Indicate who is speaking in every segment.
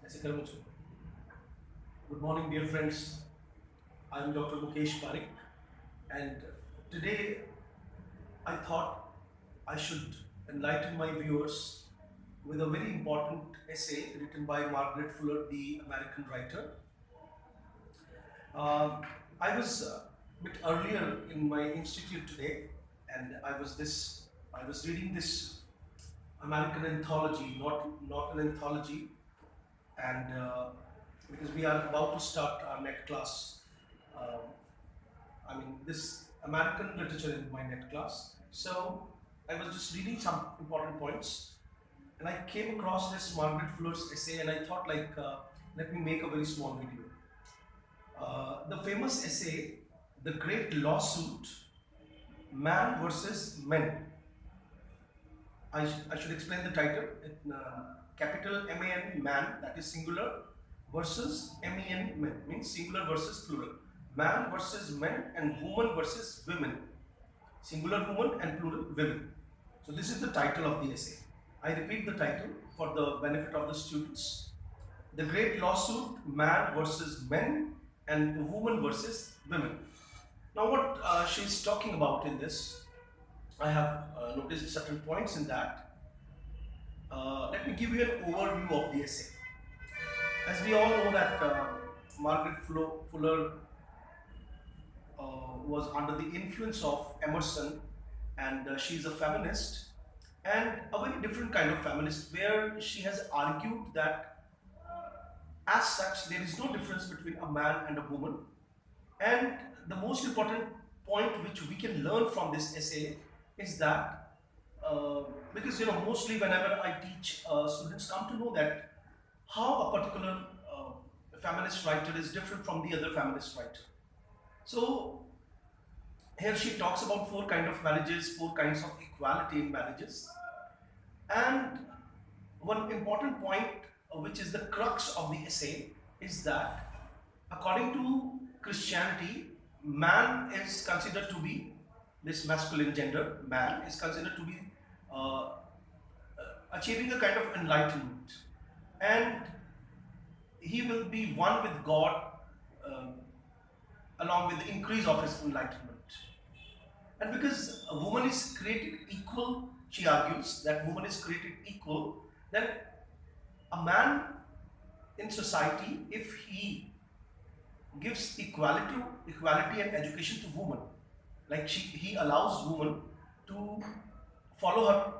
Speaker 1: ऐसे कर मुझको. Good morning, dear friends. I am Dr. Mukesh Parik, and today I thought I should enlighten my viewers with a very important essay written by Margaret Fuller, the American writer. I was a bit earlier in my institute today, and I was reading this American anthology, not an anthology, and because we are about to start our net class. Um, this American literature in my net class. So I was just reading some important points, and I came across this Margaret Fuller's essay, and I thought, let me make a very small video. The famous essay, "The Great Lawsuit: Man versus Men." I should explain the title. Capital MAN, man, that is singular, versus MEN, men, means singular versus plural. Man versus men and woman versus women. Singular woman and plural women. So this is the title of the essay. I repeat the title for the benefit of the students. The Great Lawsuit: Man versus Men and Woman versus Women. Now what she's talking about in this, I have noticed certain points in that. Let me give you an overview of the essay. As we all know that Margaret Fuller was under the influence of Emerson, and she's a feminist, and a very different kind of feminist, where she has argued that as such there is no difference between a man and a woman. And the most important point which we can learn from this essay is that because mostly whenever I teach, students come to know that how a particular feminist writer is different from the other feminist writer. So here she talks about four kinds of marriages, four kinds of equality in marriages, and one important point, which is the crux of the essay, is that according to Christianity, man is considered to be, this masculine gender, man is considered to be achieving a kind of enlightenment, and he will be one with God uh, along with the increase of his enlightenment. And because a woman is created equal, she argues that woman is created equal, then a man in society, if he gives equality and education to woman, like he allows woman to follow her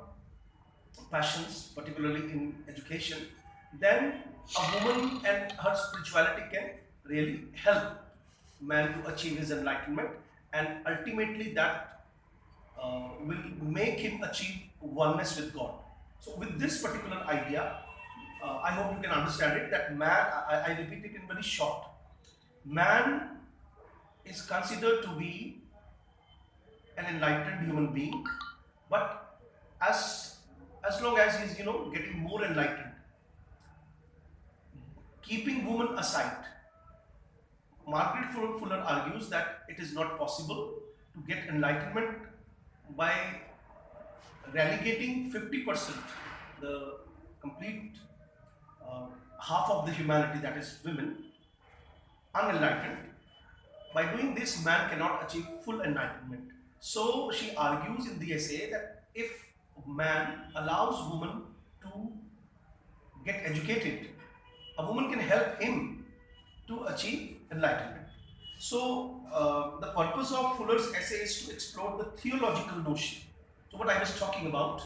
Speaker 1: passions, particularly in education, then a woman and her spirituality can really help man to achieve his enlightenment, and ultimately that will make him achieve oneness with God. So with this particular idea, I hope you can understand it, that man, I repeat it in very short, man is considered to be an enlightened human being, but as long as he is getting more enlightened, keeping woman aside, Margaret Fuller argues that it is not possible to get enlightenment by relegating 50%, the complete half of the humanity, that is women, unenlightened. By doing this, man cannot achieve full enlightenment. So she argues in the essay that if man allows woman to get educated, a woman can help him to achieve enlightenment. So the purpose of Fuller's essay is to explore the theological notion. So what I was talking about,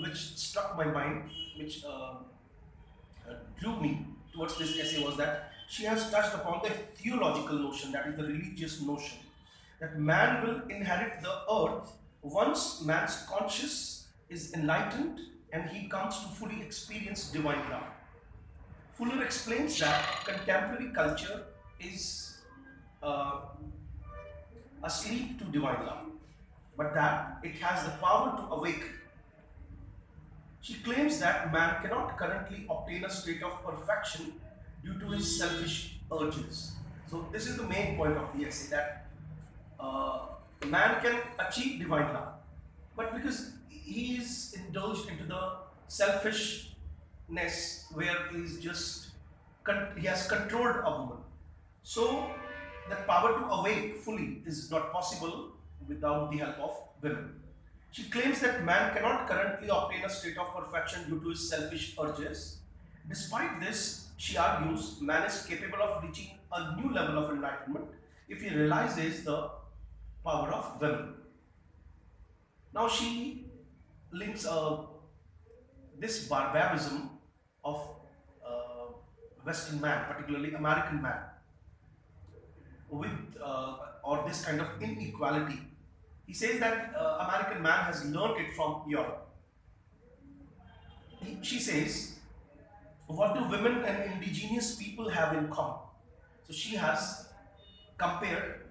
Speaker 1: which struck my mind, which drew me towards this essay, was that she has touched upon the theological notion, that is the religious notion, that man will inherit the earth once man's conscience is enlightened and he comes to fully experience divine love. Fuller explains that contemporary culture is asleep to divine love, but that it has the power to awaken. She claims that man cannot currently obtain a state of perfection due to his selfish urges. So this is the main point of the essay, that man can achieve divine love, but because he is indulged into the selfish where he has controlled a woman. So that power to awake fully is not possible without the help of women. She claims that man cannot currently obtain a state of perfection due to his selfish urges. Despite this, she argues man is capable of reaching a new level of enlightenment if he realizes the power of women. Now she links this barbarism of Western man, particularly American man, with or this kind of inequality. He says that American man has learned it from Europe. She says, what do women and indigenous people have in common? So she has compared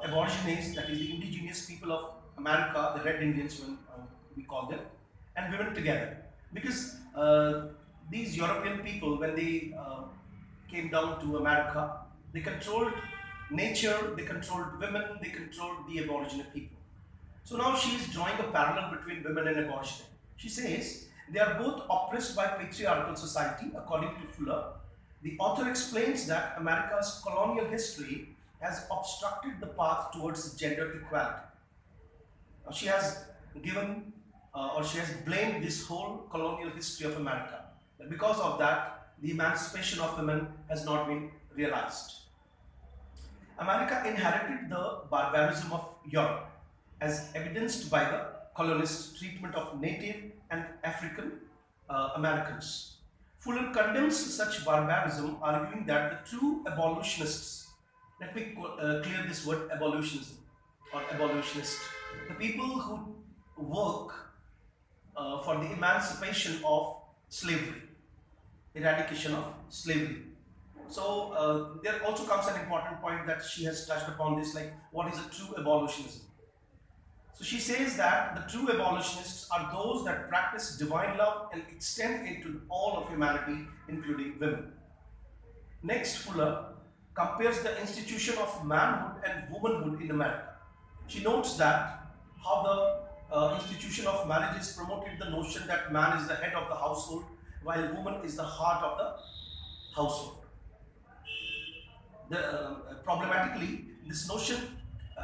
Speaker 1: aborigines, that is the indigenous people of America, the Red Indians, when we call them, and women together. Because these European people, when they came down to America, they controlled nature, they controlled women, they controlled the Aboriginal people. So now she is drawing a parallel between women and Aborigine. She says they are both oppressed by patriarchal society, according to Fuller. The author explains that America's colonial history has obstructed the path towards gender equality. Now she has given or she has blamed this whole colonial history of America. And because of that, the emancipation of women has not been realized. America inherited the barbarism of Europe, as evidenced by the colonist treatment of Native and African Americans. Fuller condemns such barbarism, arguing that the true abolitionists, let me clear this word evolutionism or abolitionist, the people who work for the emancipation of slavery, eradication of slavery. So there also comes an important point that she has touched upon this, like what is a true abolitionism? So she says that the true abolitionists are those that practice divine love and extend it to all of humanity, including women. Next, Fuller compares the institution of manhood and womanhood in America. She notes that how the institution of marriage has promoted the notion that man is the head of the household while woman is the heart of the household. Problematically, this notion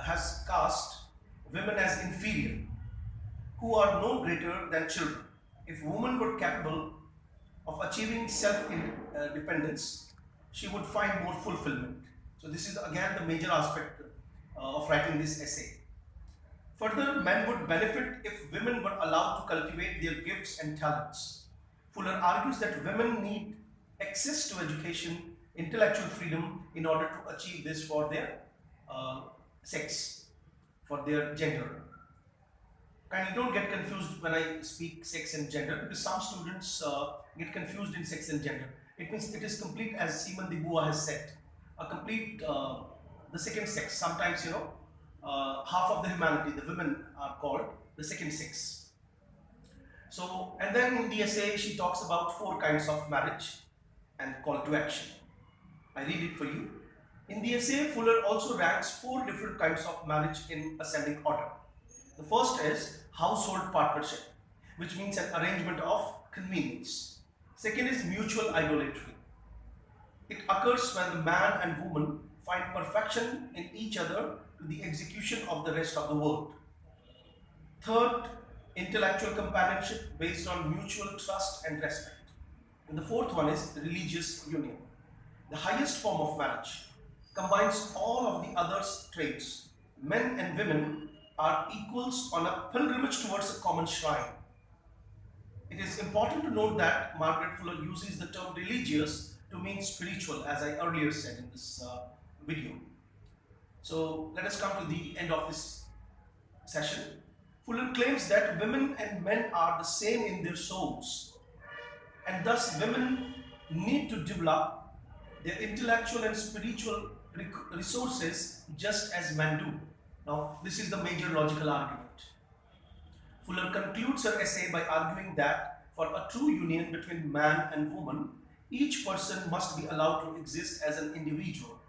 Speaker 1: has cast women as inferior, who are no greater than children. If women were capable of achieving self-dependence, she would find more fulfillment. So this is again the major aspect of writing this essay. Further, men would benefit if women were allowed to cultivate their gifts and talents. Fuller argues that women need access to education, intellectual freedom in order to achieve this for their sex, for their gender. Kindly don't get confused when I speak sex and gender, because some students get confused in sex and gender. It means it is complete, as Simone de Beauvoir has said, a complete, the second sex. Sometimes, half of the humanity, the women, are called the second sex. So, and then in the essay, she talks about 4 kinds of marriage and call to action. I read it for you. In the essay, Fuller also ranks 4 different kinds of marriage in ascending order. The first is household partnership, which means an arrangement of convenience. Second is mutual idolatry. It occurs when the man and woman find perfection in each other to the execution of the rest of the world. Third, intellectual companionship based on mutual trust and respect. And the fourth one is religious union. The highest form of marriage combines all of the other traits. Men and women are equals on a pilgrimage towards a common shrine. It is important to note that Margaret Fuller uses the term religious to mean spiritual, as I earlier said in this video. So let us come to the end of this session. Fuller claims that women and men are the same in their souls, and thus women need to develop their intellectual and spiritual resources just as men do. Now, this is the major logical argument. Fuller concludes her essay by arguing that for a true union between man and woman, each person must be allowed to exist as an individual.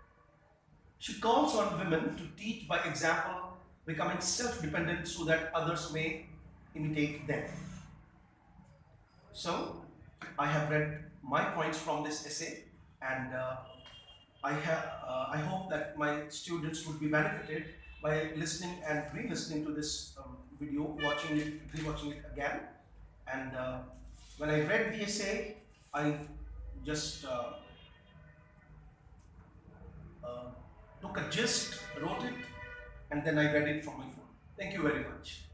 Speaker 1: She calls on women to teach by example, becoming self-dependent so that others may imitate them. So I have read my points from this essay, and I hope that my students would be benefited by listening and re-listening to this video, watching it, re-watching it again. And when I read the essay, I just uh, took a gist, wrote it, and then I read it from my phone. Thank you very much.